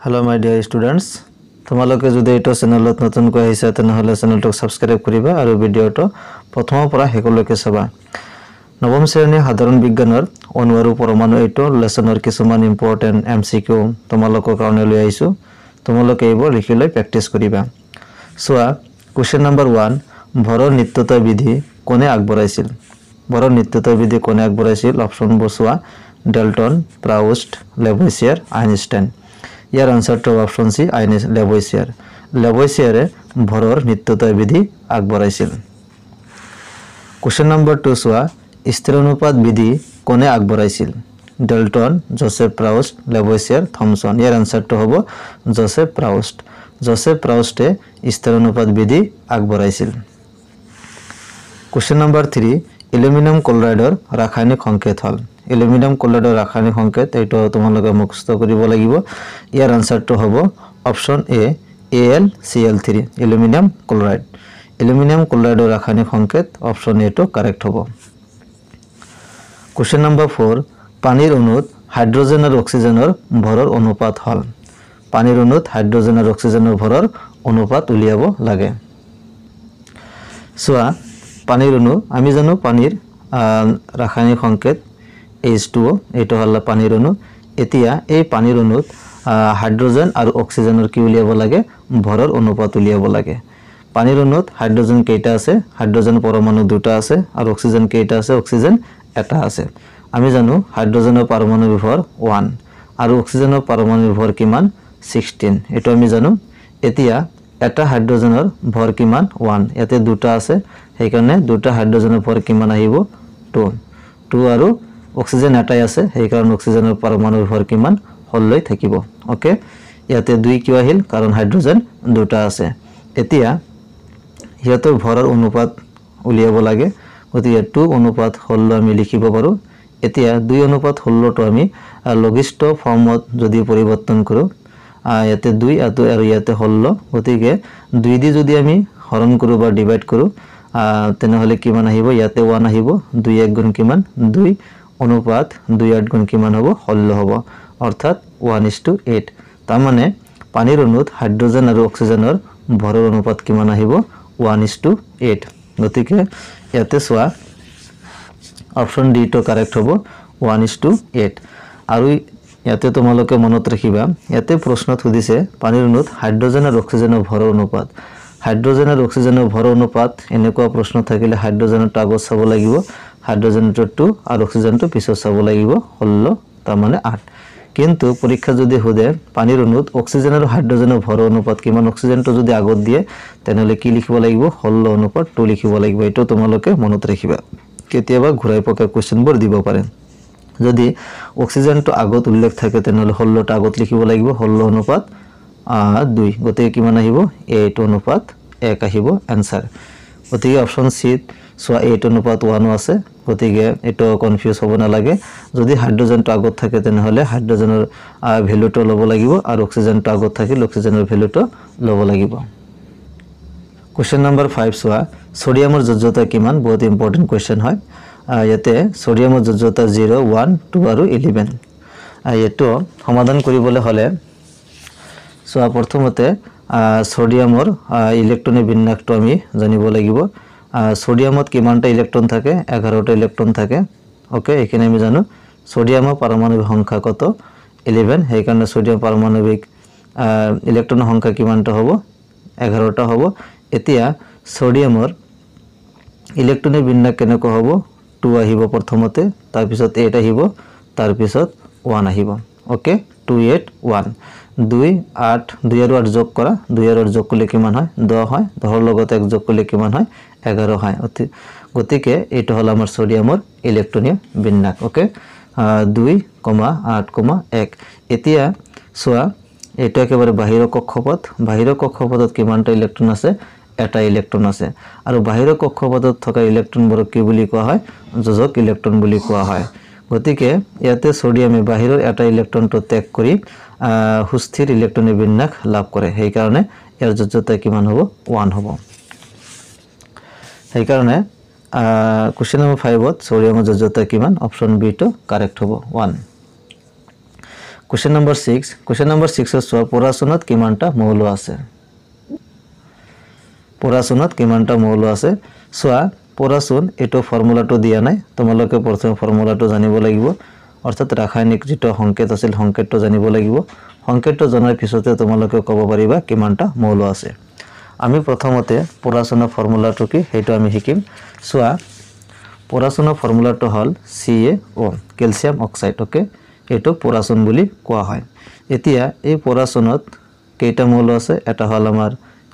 Hello my dear students, তোমালোকে যদি এইটো চেনেলত নতুনকৈ আহিছা তেনেহলে চেনেলটো সাবস্ক্ৰাইব কৰিবা আৰু ভিডিওটো প্ৰথমৰ পৰা শেষলৈকে চাবা। নৱম শ্ৰেণীৰ সাধাৰণ বিজ্ঞানৰ অণু আৰু পৰমাণু এইটো লেসনৰ কিছুমান ইম্পৰ্টেন্ট এমসিকিউ তোমালোকৰ কাৰণে লৈ আহিছো। তোমালোকে এইবোৰ লিখি লৈ প্ৰেক্টিস কৰিবা। সোৱা কোৱেশ্চন নম্বৰ 1 ভৰৰ নিত্যতা বিধি কোনে আগবঢ়াইছিল? ভৰৰ নিত্যতা বিধি কোনে আগবঢ়াইছিল? অপচনবোৰ সোৱা ডেল্টন, প্ৰাউষ্ট, লেভইছিয়াৰ, আইনষ্টাইন। ইয়াৰ আনসাৰটো অপশন সি লেভইছিয়াৰ। লেভইছিয়াৰে ভৰৰ নিত্যতা বিধি আগবঢ়াইছিল। কোৱেশ্চন নম্বৰ 2 সোৱা স্থিৰ অনুপাত বিধি কোনে আগবঢ়াইছিল? Dalton, Joseph Proust, Lavoisier, Thomson. ইয়াৰ আনসাৰটো হ'ব জোসেফ প্ৰাউষ্ট। জোসেফ প্ৰাউষ্টে স্থিৰ অনুপাত বিধি আগবঢ়াইছিল। কোৱেশ্চন নম্বৰ 3 এলুমিনিয়াম ক্লৰাইডৰ ৰাসায়নিক সংকেত হল। এলুমিনিয়াম ক্লৰাইডৰ ৰাসায়নিক সংকেত এইটো তোমালোকে মুখস্থ কৰিব লাগিব। ইয়াৰ আনসাৰটো হ'ব option A AlCl3 aluminium chloride. Aluminium ক্লৰাইডৰ ৰাসায়নিক সংকেত অপশন এ টো কাৰেক্ট হ'ব। কোৱেশ্চন নম্বৰ 4 পানীৰ অণুত হাইড্ৰোজেন আৰু অক্সিজেনৰ ভৰৰ অনুপাত হল। পানীৰ অণুত হাইড্ৰোজেন আৰু অক্সিজেনৰ ভৰৰ অনুপাত উলিয়াব লাগে। সোৱা পানীৰ অণু আমি জানো পানীৰ ৰাসায়নিক সংকেত H2O এইটো হল পানীৰ অণু। এতিয়া এই পানীৰ অণুত হাইড্ৰোজেন আৰু অক্সিজেনৰ কি উলিয়াব লাগে? ভৰৰ অনুপাত উলিয়াব লাগে। পানীৰ অণুত হাইড্ৰোজেন কেইটা আছে? হাইড্ৰোজেন পৰমাণু দুটা আছে আৰু অক্সিজেন কেইটা আছে? অক্সিজেন এটা আছে। আমি জানো হাইড্ৰোজেনৰ পাৰমাণবিক ভৰ 1 আৰু অক্সিজেনৰ পাৰমাণবিক ভৰ কিমান? 16 এটো আমি জানো। এতিয়া এটা হাইড্ৰোজেনৰ ভৰ কিমান? 1 ইয়াতে দুটা আছে সেইকাৰণে দুটা হাইড্ৰোজেনৰ ভৰ কিমান আহিব? 2 আৰু অক্সিজেন এটাই আছে সেইকাৰণে অক্সিজেনৰ পাৰমাণবিক ভৰ কিমান? 16 থাকিব। ওকে ইয়াতে 2 কিয় আহিল? কাৰণ হাইড্ৰোজেন দুটা আছে। এতিয়া ইয়াতৰ ভৰৰ অনুপাত উলিয়াব লাগে। গতিকে 2 অনুপাত 16 আমি লিখিব পাৰো। এতিয়া 2 অনুপাত 16 টো আমি লঘিষ্ঠ ফৰ্মত যদি পৰিৱৰ্তন কৰো ইয়াতে 2 আৰু ইয়াতে 16 গতিকে 2 দি যদি আমি হৰণ কৰো বা ডিভাইড কৰো তেনেহলে কিমান আহিব? ইয়াতে 1 আহিব। 2 1 গুণ কিমান? 2 অনুপাত 2 8 গুণ কিমান হ'ব? 16 হ'ব। অৰ্থাৎ 1:8। তাৰ মানে পানীৰ অণুত হাইড্ৰোজেন আৰু অক্সিজেনৰ ভৰৰ অনুপাত কিমান আহিব? 1:8। গতিকে ইয়াতে সোৱা অপশন ডি টো কাৰেক্ট হ'ব 1:8। আৰু ইয়াতে তোমালোকে মনত ৰাখিবা ইয়াতে প্ৰশ্নত সুধিছে পানীৰ অণুত হাইড্ৰোজেন আৰু অক্সিজেনৰ ভৰৰ অনুপাত। হাইড্ৰোজেন আৰু অক্সিজেনৰ ভৰৰ অনুপাত এনেকুৱা প্ৰশ্ন থাকিলে হাইড্ৰোজেনটো আগত চাব লাগিব, হাইড্ৰোজেনটো 2 আৰু অক্সিজেনটো পিছত চাব লাগিব 16 তাৰ মানে 8। কিন্তু পৰীক্ষা যদি সোধে পানীৰ অণুত অক্সিজেন আৰু হাইড্ৰোজেনৰ ভৰৰ অনুপাত কিমান? অক্সিজেনটো যদি আগত দিয়ে তেনেহলে কি লিখিব লাগিব? 16 অনুপাত 2 লিখিব লাগিব। এটো তোমালোকে মনত ৰাখিবা। কেতিয়াবা ঘূৰাই পকা কোৱেশ্চনবোৰ দিব পাৰে। যদি অক্সিজেনটো আগত উল্লেখ থাকে তেনেহলে 16 টা আগত লিখিব লাগিব 16 অনুপাত 2 গতিকে কিমান আহিব? 8 অনুপাত 1 আহিব आंसर। গতিকে অপশন সি সোৱা 8 অনুপাত 1 আছে। গতিকে এটো কনফিউজ হ'ব নালাগে। যদি হাইড্ৰোজেনটো আগত থাকে তেনেহলে হাইড্ৰোজেনৰ ভ্যালুটো ল'ব লাগিব আৰু অক্সিজেনটো আগত থাকিলে অক্সিজেনৰ ভ্যালুটো ল'ব লাগিব। কোৱেশ্চন নম্বৰ 5 সোৱা সোডিয়ামৰ যোজ্যতা কিমান? বহুত ইম্পৰ্টেন্ট কোৱেশ্চন হয়। ইয়াতে সোডিয়ামৰ যোজ্যতা 0 1 2 আৰু 11। এটো সমাধান কৰিবলৈ হলে সোৱা প্ৰথমতে সোডিয়ামৰ ইলেক্ট্ৰনিক বিন্যাসটো আমি জানিব লাগিব। সোডিয়ামত কিমানটা ইলেক্ট্ৰন থাকে? 11টা ইলেক্ট্ৰন থাকে। ওকে এখানে আমি জানো সোডিয়ামৰ পাৰমাণবিক সংখ্যা কত? 11 সেইকাৰণে সোডিয়াম পাৰমাণবিক ইলেক্ট্ৰনৰ সংখ্যা কিমানটা হ'ব? 11টা হ'ব। এতিয়া সোডিয়ামৰ ইলেক্ট্ৰনিক বিন্যাস কেনেকৈ হ'ব? 2 আহিব প্ৰথমতে, তাৰ পিছত 8 আহিব, তাৰ পিছত 1 আহিব। ওকে 2 8 1 2 8 2 আৰু 8 যোগ কৰা, 2 আৰু 8 যোগ কৰিলে কিমান হয়? 10 হয়। 10 ৰ লগত 1 যোগ কৰিলে কিমান হয়? 11 হয়। গতিকে এইটো হল আমাৰ সোডিয়ামৰ ইলেক্ট্ৰনিক বিন্যাস। ওকে 2 8 1। এতিয়া সোৱা এইটো একেবাৰে বাহিৰৰ কক্ষপথ। বাহিৰৰ কক্ষপথত কিমানটা ইলেক্ট্ৰন আছে? এটা ইলেক্ট্ৰন আছে। আৰু বাহিৰৰ কক্ষপথত থকা ইলেক্ট্ৰনবোৰক কি বুলি কোৱা হয়? যোজক ইলেক্ট্ৰন বুলি কোৱা হয়। গতিকে ইয়াতে সোডিয়ামে বাহিৰৰ এটা ইলেক্ট্ৰনটো ত্যাগ কৰি সুস্থিৰ ইলেক্ট্ৰনিক বিন্যাস লাভ কৰে। সেই কাৰণে ইয়াৰ যোজ্যতা কিমান হ'ব? 1 হ'ব। সেই কাৰণে কোৱেশ্চন নম্বৰ 5 ত সোডিয়ামৰ যোজ্যতা কিমান? অপশন বি টো কাৰেক্ট হ'ব 1। Question number 6. Question number 6 is পৰাচনত কিমানটা মৌল আছে? পৰাচনত কিমানটা মৌল আছে? সোয়া পৰাচন এটো ফৰ্মুলাটো দিয়া নাই, তোমালোকে প্ৰথম ফৰ্মুলাটো জানিব লাগিব। অৰ্থাৎ ৰাসায়নিক যেটো সংকেত আছিল সংকেতটো জানিব লাগিব। সংকেতটো জনাৰ পিছতে তোমালোকে ক'ব পাৰিবা কিমানটা মৌল আছে। আমি প্ৰথমতে পৰাচনৰ ফৰ্মুলাটো কি হেটো আমি শিকিম। সোয়া পৰাচনৰ ফৰ্মুলাটো হ'ল CaO ক্যালসিয়াম অক্সাইড। ওকে, এটো পৰাচন বুলি কোৱা হয়। এতিয়া এই পৰাচনত কেইটা মৌল আছে? এটা হ'ল আমাৰ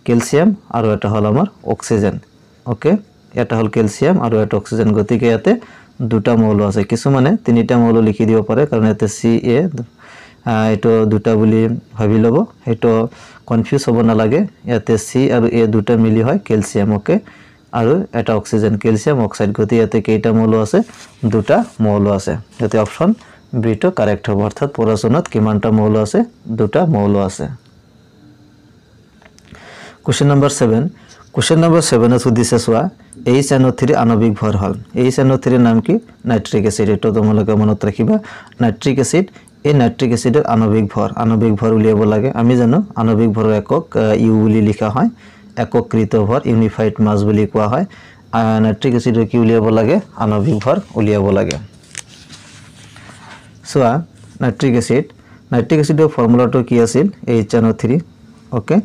ক্যালসিয়াম আৰু এটা হ'ল আমাৰ অক্সিজেন। ওকে, এটা হ'ল ক্যালসিয়াম আৰু এটা অক্সিজেন। গতিকে ইয়াতে দুটা মৌল আছে। কিছুমানে তিনিটা মৌল লিখি দিব পাৰে কাৰণ ইয়াতে Ca এটো দুটা বুলি ভাবি লব। হেটো কনফিউজ হ'ব নালাগে। ইয়াতে C আৰু A দুটা মিলি হয় ক্যালসিয়াম। ওকে, আৰু এটা অক্সিজেন ক্যালসিয়াম অক্সাইড। গতিকে ইয়াতে কেইটা মৌল আছে? দুটা মৌল আছে। ইয়াতে অপচন বি টো কারেক্ট হ'ব। অর্থাৎ পৰাচনত কিমানটা মৌল আছে? দুটা মৌল আছে। Question number 7. Question number 7 এ সুধিছে সোয়া HNO3 আণবিক ভর হল। HNO3 নাম কি? Nitric acid. এটা তোমালোকে মনত রাখিবা। নাইট্রিক অ্যাসিড, এই নাইট্রিক অ্যাসিডের আণবিক ভর উলিয়াব লাগে। আমি জানো আণবিক ভরের একক ইউ বুলি লিখা হয়। এককৃত ভর ইউনিফাইড মাস বুলি কোৱা হয়। নাইট্রিক অ্যাসিডের কি উলিয়াব লাগে? আণবিক ভর উলিয়াব লাগে। সোয়া নাইট্রিক অ্যাসিডের ফর্মুলাটো কি আছিল? HNO3। ওকে,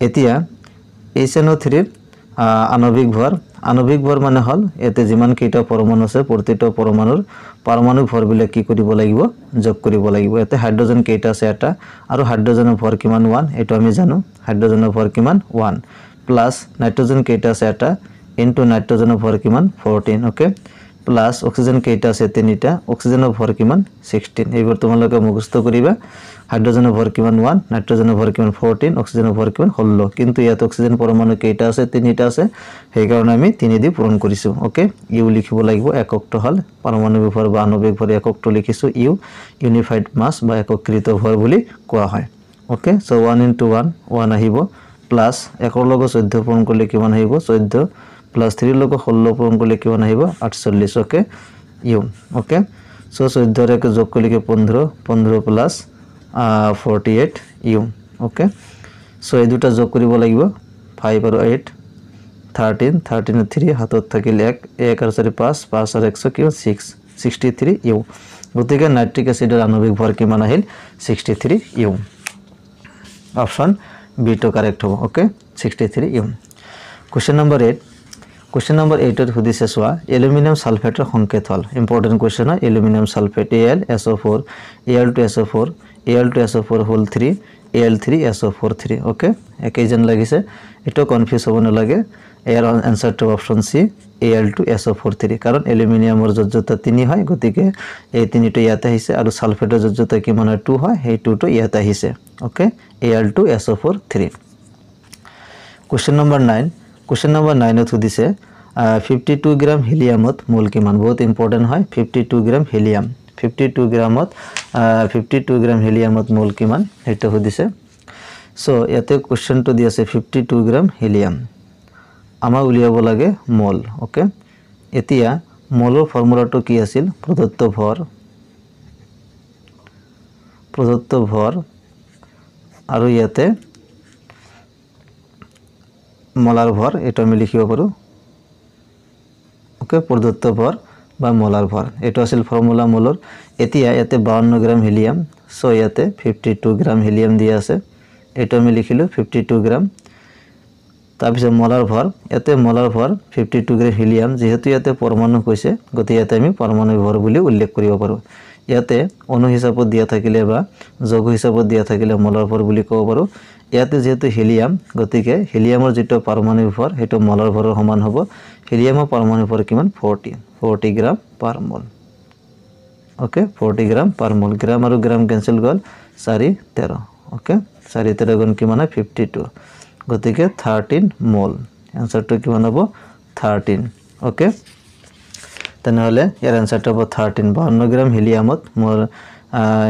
এতিয়া HNO3 এর আণবিক ভর মানে হল এতে যিমান কেইটা পৰমাণু আছে প্ৰতিটো পৰমাণুৰ পাৰমাণবিক ভৰবিলাক কি কৰিব লাগিব? যোগ কৰিব লাগিব। এতে হাইড্ৰোজেন কেইটা আছে? এটা, আৰু হাইড্ৰোজেনৰ ভৰ কিমান? 1। এটো আমি জানো হাইড্ৰোজেনৰ ভৰ কিমান? 1 প্লাস নাইট্ৰোজেন কেইটা আছে? এটা ইনটু নাইট্ৰোজেনৰ ভৰ কিমান? 14। ওকে, প্লাস অক্সিজেন কেইটা আছে? 3টা, অক্সিজেনৰ ভৰ কিমান? 16। এইবোৰ তোমালোকে মুখস্থ কৰিবা। হাইড্ৰোজেনৰ ভৰ কিমান? 1, নাইট্ৰোজেনৰ ভৰ কিমান? 14, অক্সিজেনৰ ভৰ কিমান? 16। কিন্তু ইয়াত অক্সিজেন পৰমাণু কেইটা আছে? 3টা আছে। সেই কাৰণে আমি 3 দি পূৰণ কৰিছো। ওকে, ইউ লিখিব লাগিব। এককটো হল পাৰমাণবিক ভৰ বা আণবিক ভৰ এককটো লিখিছো ইউ, ইউনিফাইড মাস বা একত্ৰিত ভৰ বুলি কোৱা হয়। ওকে, সো 1 * 1 1 আহিব প্লাস 1 লগত 14 পূৰণ কৰিলে কিমান আহিব? 14 প্লাস 3 লগত 16 পূৰণ কৰিলে কিমান আহিব? 48। Okay, U. ওকে, সো 14 কে যোগ কৰিলে 15 15 প্লাস 48 ইউ। ওকে, সো এই দুটা যোগ কৰিব লাগিব 5 আৰু 8 13 13 আৰু 3 হাতত থাকিল 1 1 আৰু 4 5 5 আৰু 100 কি 6 63 ইউ। গতিকে নাইট্রিক অ্যাসিডের আণবিক ভর কিমান আহিল? 63 ইউ। অপশন বি টো কারেক্ট হ'ব। Okay, 63 U. Question number 8. Question number 8 এর সুধিছে সোয়া এলুমিনিয়াম সালফেটের সংকেত হল। ইম্পর্টেন্ট কোয়েশ্চন হয়। Aluminium sulphate AlSO4 Al2SO4 Al2SO4 whole 3 Al3SO4 3। Okay, একই যেন লাগিছে, এটা কনফিউজ হ'ব নালাগে। এর আনসারটো অপশন সি Al2SO4 3। কারণ এলুমিনিয়ামৰ যোজ্যতা 3 হয়, গতিকে এই 3টো ইয়াতে আহিছে আৰু সালফেটের যোজ্যতা কিমান হয়? 2 হয়, সেই 2টো ইয়াতে আহিছে। Okay, Al2SO4 3। Question number 9. Question number 9 এ সুধিছে 52 গ্রাম হিলিয়ামত মোল কিমান? বহুত ইম্পর্টেন্ট হয়। 52 গ্রাম হিলিয়াম 52 গ্রাম হিলিয়ামত মোল কিমান এটা সুধিছে। সো ইয়াতে কোশ্চেনটো দি আছে 52 গ্রাম হিলিয়াম আমাৰ উলিয়াব লাগে মোল। ওকে, এতিয়া মোলৰ ফৰ্মুলাটো কি আছিল? প্ৰদত্ত ভৰ আৰু ইয়াতে মোলাৰ ভৰ, এটা আমি লিখিব পাৰো। ওকে, প্রদত্ত ভর বা মোলার ভর, এটা আছিল ফর্মুলা মোলর। এতিয়া ইয়াতে 52 গ্রাম হিলিয়াম, সো ইয়াতে 52 গ্রাম হিলিয়াম দিয়া আছে, এটা আমি লিখিলো 52 গ্রাম। তাৰপিছত মোলার ভর, ইয়াতে মোলার ভর 52 গ্রাম হিলিয়াম, যেহেতু ইয়াতে পরমাণু কৈছে গতি ইয়াতে আমি পারমাণবিক ভর বুলি উল্লেখ কৰিব পাৰো। ইয়াতে অণু হিসাবত দিয়া থাকিলে বা যৌগ হিসাবত দিয়া থাকিলে মোলার ভর বুলি ক'ব পাৰো। ইয়াতে যেহেতু হিলিয়াম, গতিকে হিলিয়ামৰ যেটো পাৰমাণবিক ভৰ হেটো মোলাৰ ভৰেৰ সমান হ'ব। হিলিয়ামৰ পাৰমাণবিক ভৰ কিমান? 40 গ্ৰাম পাৰ মোল। ওকে, 40 গ্ৰাম পাৰ মোল। গ্ৰাম আৰু গ্রাম ক্যান্সেল গল, 4 13। ওকে, 4 13 গুণ কিমান হয়? 52। গতিকে 13 মোল। আনসারটো কিমান হ'ব? 13। ওকে, তেনেহলে ইয়াৰ আনসারটো হ'ব 13। 52 গ্রাম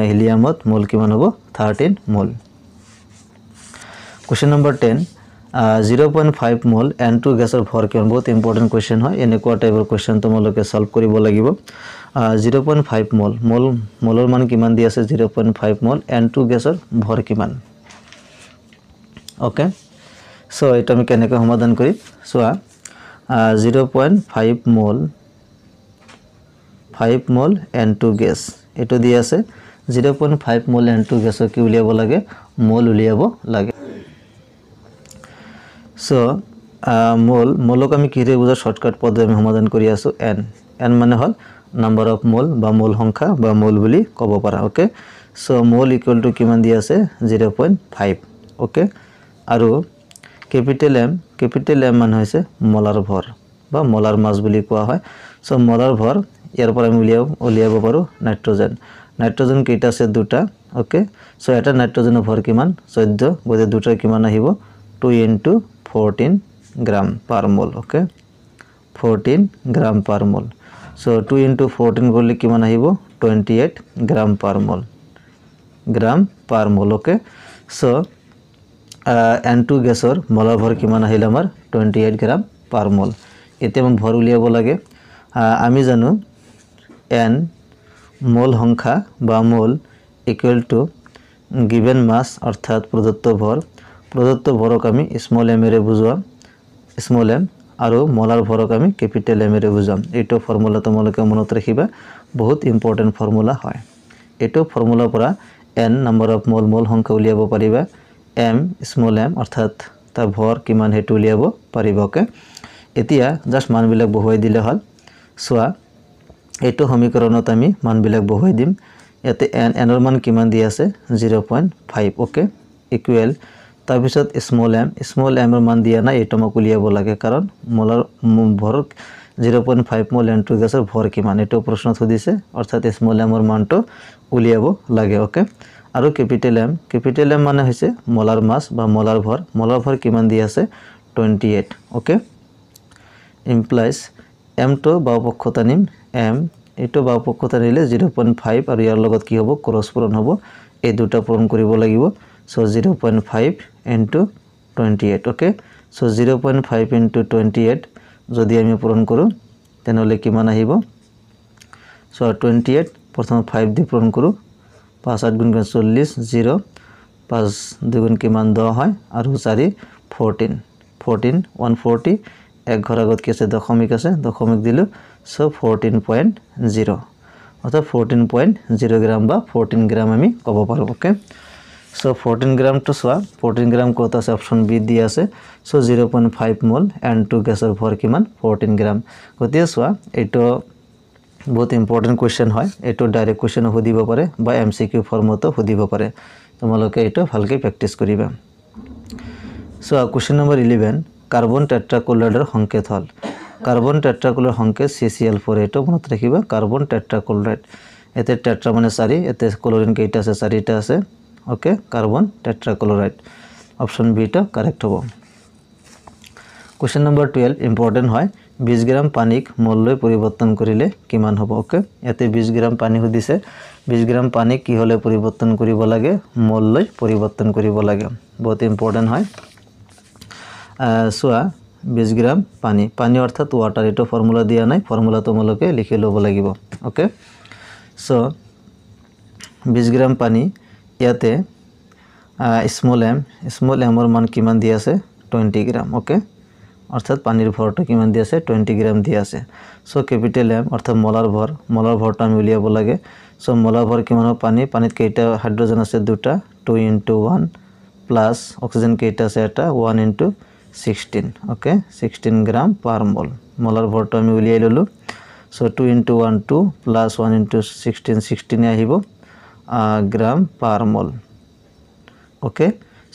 হিলিয়ামত মোল কিমান হ'ব? 13 মোল। Question number 10. 0.5 মোল N2 গেছৰ ভৰ কিমান? বহুত ইম্পৰ্টেন্ট কোৱেশ্চন হয়। এনেকুৱা টাইপৰ কোৱেশ্চন তোমালোকে সলভ কৰিব লাগিব। 0.5 মোল মোলৰ মান কিমান দি আছে 0.5 মোল N2 গেছৰ ভৰ কিমান ওকে সো এটা আমি কেনেকৈ সমাধান কৰিম সোৱা 0.5 মোল N2 গেছ এটো দি আছে 0.5 মোল N2 গেছৰ কি উলিয়াব লাগে মোল উলিয়াব লাগে সো মোলক আমি কিৰে বুজা শৰ্টকাট পদ্ধতি আমি সমাধান কৰি আছো n মানে হল নাম্বার অফ মোল বা মোল সংখ্যা বা মোল বুলি ক'ব পাৰা ওকে সো মোল ইকুয়াল টু কিমান দি আছে 0.5 ওকে আৰু ক্যাপিটাল M মানে হৈছে মোলাৰ ভৰ বা মোলাৰ মাস বুলি কোৱা হয় সো মোলাৰ ভৰ ইয়াৰ পৰা আমি উলিয়াব পাৰো নাইট্ৰজেন কেইটা আছে দুটা ওকে সো এটা নাইট্ৰজেনৰ ভৰ কিমান 14 গতে দুটা কিমান আহিব 2 into 14 গ্রাম পার মোল ওকে 14 গ্রাম পার মোল সো 2 into 14 করলে কিমান আহিব 28 গ্রাম পার মোল ওকে সো N2 গ্যাসৰ মোলাৰ ভৰ কিমান আহিল আমাৰ 28 গ্ৰাম পাৰ মোল এতিয়া আমি ভৰ উলিয়াব লাগে আমি জানো n মোল সংখ্যা বা মোল ইকুয়াল টু গিভেন মাস অর্থাৎ প্রদত্ত ভরক আমি স্মল m এৰে বুজোৱাম স্মল m আৰু মোলাৰ ভৰক আমি ক্যাপিটাল M এৰে বুজাম এটো ফৰ্মুলা তোমালোকে মনত ৰাখিবা বহুত ইম্পৰ্টেন্ট ফৰ্মুলা হয় এটো ফৰ্মুলা পৰা n নাম্বাৰ অফ মোল সংখ্যা উলিয়াব পাৰিবা m স্মল m অৰ্থাৎ তা ভৰ কিমান হেতু উলিয়াব পাৰিবা ওকে এতিয়া জাস্ট মানবিলাক বহুৱাই দিলে হল সোৱা এটো সমীকৰণত আমি মানবিলাক বহুৱাই দিম ইয়াতে n ৰ মান কিমান দি আছে 0.5 ওকে ইকুৱেল তাৰ পিছত স্মল m ৰ মান দিয়া নাই এটো মোক উলিয়াব লাগে কাৰণ মোলাৰ ভৰ 0.5 মোল N2 গেছৰ ভৰ কিমান এটো প্ৰশ্ন সুধিছে অৰ্থাৎ স্মল m ৰ মানটো উলিয়াব লাগে ওকে আৰু ক্যাপিটাল M মানে হৈছে মোলাৰ মাস বা মোলাৰ ভৰ কিমান দি আছে 28 ওকে ইমপ্লাইজ m to বাওপক্ষতা নিম m এটো বাওপক্ষতা নিলে 0.5 আৰু ইয়াৰ লগত কি হ'ব ক্ৰস পূৰণ হ'ব এই দুটা পূৰণ কৰিব লাগিব so 0.5 into 28 okay so 0.5 into 28 যদি আমি পূৰণ কৰো তেনলে কিমান আহিব so 28 প্ৰথম 5 দি পূৰণ কৰো 5 8 গুণ 40 0 5 2 গুণ কিমান 10 হয় আৰু 4 14 140 এক ঘৰ আগত কি আছে দশমিক দিলো so 14.0 অৰ্থাৎ 14.0 গ্ৰাম বা 14 গ্ৰাম আমি ক'ব পাৰো ওকে so 14 গ্ৰাম to সোৱা 14 গ্রাম কত আছে অপশন বি দি আছে so 0.5 মোল N2 গ্যাসৰ ভৰ কিমান 14 গ্ৰাম গতিকে সোৱা এটো বহুত ইম্পৰ্টেন্ট কোৱেশ্চন হয় এটো ডাইৰেক্ট কোৱেশ্চন সুধিব পাৰে বা এমসিকিউ ফৰ্মতো সুধিব পাৰে তোমালোকে এটো ভালকৈ প্ৰেক্টিস কৰিবা so কোৱেশ্চন নম্বৰ 11 কাৰ্বন টেট্ৰাক্লোৰাইডৰ সংকেত হল কাৰ্বন টেট্ৰাক্লোৰাইড সংকেত CCl4 এটো মনত ৰাখিবা কাৰ্বন টেট্ৰাক্লোৰাইড এতে টেট্ৰা মানে 4 এতে ক্লোৰিন কেইটা আছে 4টা আছে ওকে কাৰ্বন টেট্ৰাক্লোৰাইড অপশন বি টা কাৰেক্ট হ'ব কোশ্চেন নম্বৰ 12 ইম্পৰ্টেন্ট হয় 20 গ্ৰাম পানীক মোল লৈ পৰিৱৰ্তন কৰিলে কিমান হ'ব ওকে ইয়াতে 20 গ্ৰাম পানী সুধিছে 20 গ্ৰাম পানী কি হলে পৰিৱৰ্তন কৰিব লাগে মোল লৈ পৰিৱৰ্তন কৰিব লাগে বহুত ইম্পৰ্টেন্ট হয় সোৱা 20 গ্ৰাম পানী অৰ্থাৎ ওয়াটার এটো ফর্মুলা দিয়া নাই ফর্মুলা তোমালোকে লিখি লব লাগিব ওকে সো 20 গ্রাম পানী ইয়াতে স্মল m ৰ মান কিমান দি আছে 20 গ্ৰাম ওকে অৰ্থাৎ পানীৰ ভৰটো কিমান দি আছে 20 গ্ৰাম দি আছে সো ক্যাপিটাল M অৰ্থাৎ মোলাৰ ভৰটো আমি উলিয়াব লাগে সো মোলাৰ ভৰ কিমান পানীত কেইটা হাইড্ৰোজেন আছে দুটা 2 into 1 প্লাস অক্সিজেন কেইটা আছে এটা 1 into 16 ওকে 16 গ্রাম পার মোল মোলার ভৰটো আমি উলিয়াই ললো সো 2 into 1 2 plus 1 into 16 আহিব গ্রাম পার মোল ওকে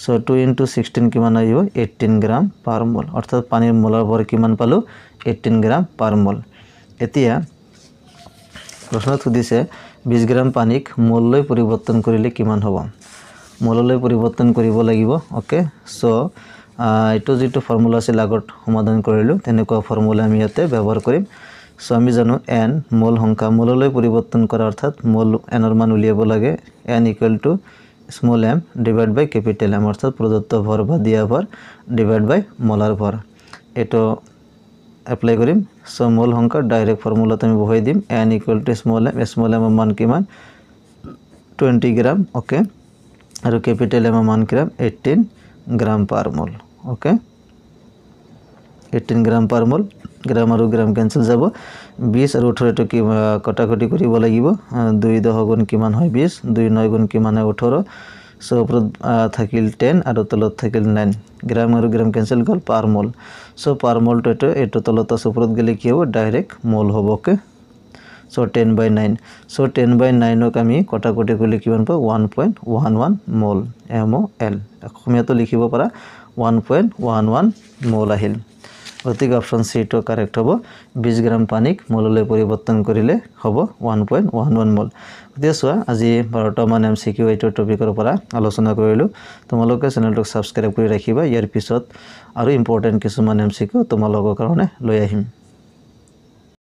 সো 2 into 16 কিমান আহিব 18 গ্রাম পার মোল অর্থাৎ পানীৰ মোলাৰ ভৰ কিমান পালো 18 গ্ৰাম পাৰ মোল এতিয়া প্ৰশ্নত সুধিছে 20 গ্ৰাম পানীক মোল লৈ পৰিৱৰ্তন কৰিলে কিমান হ'ব মোললৈ পৰিৱৰ্তন কৰিব লাগিব ওকে সো এটো যেটো ফৰ্মুলা আছে লাগত সমাধান কৰিলো তেনেকুৱা ফৰ্মুলা আমি ইয়াতে ব্যৱহাৰ কৰিম সো আমি জানো n মোল সংখ্যা মোললৈ পৰিৱৰ্তন কৰা অৰ্থাৎ মোল n ৰ মান উলিয়াব লাগে n equal to small m divided by capital M অর্থাৎ প্রদত্ত ভর বা দিয়া ভর divided by মোলার ভর এটো এপ্লাই কৰিম সো মোল সংখ্যা ডাইৰেক্ট ফৰ্মুলাত আমি বহাই দিম n = স্মল m মান কিমান 20 গ্ৰাম ওকে আৰু ক্যাপিটাল M মান কিমান 18 গ্ৰাম পাৰ মোল ওকে 18 গ্ৰাম পাৰ মোল গ্ৰাম আৰু গ্ৰাম ক্যান্সেল যাব 20 আৰু 18 টো কি কটাকটি কৰিব লাগিব 2 10 গুণ কিমান হয় 20 2 9 গুণ কিমান হয় 18 সো ওপৰত থাকিল 10 আৰু তলত থাকিল 9 গ্ৰাম আৰু গ্ৰাম ক্যান্সেল গল পাৰ মোল সো পাৰ মোল টো এটো তলত আছে ওপৰত গলে কি হ'ব ডাইৰেক্ট মোল হ'ব ওকে সো 10/9 সো 10/9 ক আমি কটাকটি কৰিলে কিমান পাব 1.11 মোল MOL অসমীয়াটো লিখিব পাৰা 1.11 মোল আহিল গতিকে অপশন সি টো কাৰেক্ট হ'ব 20 গ্ৰাম পানীক মোললৈ পৰিৱৰ্তন কৰিলে হ'ব 1.11 মোল গতিকে চোৱা আজি 12টা মান MCQ এইটো টপিকৰ পৰা আলোচনা কৰিলো তোমালোকে চেনেলটো সাবস্ক্ৰাইব কৰি ৰাখিবা ইয়াৰ পিছত আৰু ইম্পৰ্টেন্ট কিছুমান MCQ তোমালোকৰ কাৰণে লৈ আহিম